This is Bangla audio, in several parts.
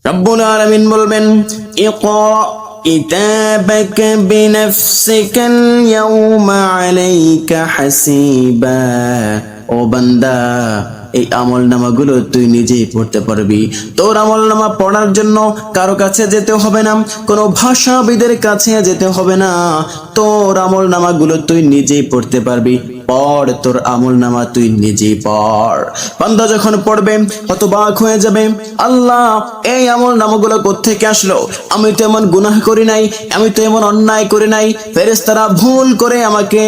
রব্বুল আলামিন বলবেন, ইকরা কিতাবাকা বিনাফসিকাল ইয়াওমা আলাইকা হাসিবা। ও বান্দা, এই আমলনামাগুলো তুই নিজেই পড়তে পারবি। তোর আমলনামা পড়ার জন্য কারো কাছে যেতে হবে না, কোনো ভাষাবিদের কাছে যেতে হবে না। তোর আমলনামাগুলো তুই নিজেই পড়তে পারবি। পড়, তোর আমলনামা তুই নিজেই পড়। বান্দা যখন পড়বে হতবাক হয়ে যাবে, আল্লাহ এই আমলনামাগুলো কোত্থেকে আসলো? আমি তো এমন গুনাহ করি নাই, আমি তো এমন অন্যায় করি নাই, ফেরেশতারা ভুল করে আমাকে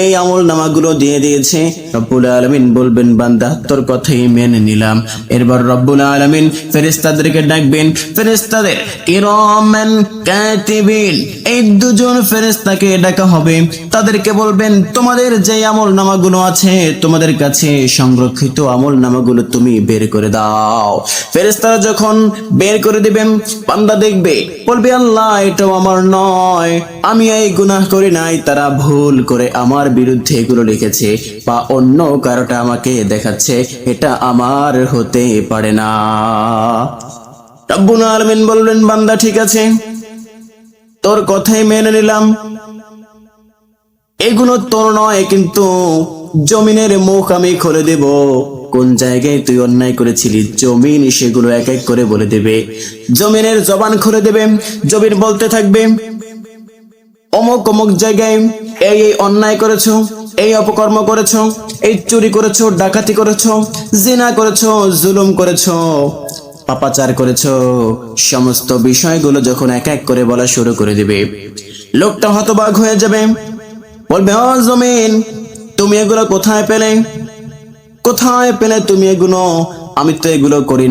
এই আমলনামাগুলো দিয়ে দিয়েছে। রব্বুল আলামিন বলবেন, বান্দা তোর কথাই মেনে নিলাম। এরপর রব্বুল আলামিন ফেরেশতাদেরকে ডাকবেন, ফেরেশতাদের কিরামান কাতিবিন, এই দুজন ফেরেশতাকে ডাকা হবে। তাদেরকে বলবেন, তোমাদের যে আমলনামাগুলো আছে, তোমাদের কাছে সংরক্ষিত আমলনামাগুলো তুমি বের করে দাও। ফেরেশতারা যখন বের করে দিবেন, বান্দা দেখবে, বলবে, আল্লাহ এটাও আমার নয়, আমি এই গুনাহ করি নাই, তারা ভুল করে আমার বিরুদ্ধে এগুলো লিখেছে বা অন্য কারোটা আমাকে দেখাচ্ছে, এটা আমার হতে পারে না। রব্বুল আলামিন বললেন, বান্দা ঠিক আছে, তোর কথাই মেনে নিলাম, এগুলো তোর নয়, কিন্তু জমিনের মুখ আমি খুলে দেব। কোন জায়গায় তুই অন্যায় করেছিলি, জমিন সেগুলো এক এক করে বলে দেবে। জমিনের জবান খুলে দেবে, জমিন বলতে থাকবে, অমুক অমুক জায়গায় এই এই অন্যায় করেছো, এই অপকর্ম করেছো, এই চুরি করেছো, ডাকাতি করেছো, জিনা করেছো, জুলুম করেছো, পাপাচার করেছো। সমস্ত বিষয়গুলো যখন এক এক করে বলা শুরু করে দিবে, লোকটা হতবাক হয়ে যাবে, বলবে, ও জমিন, তুমি এগুলো কোথায় পেলে? কোথায় পেলে তুমি এগুলো? আমি তো এগুলো করি।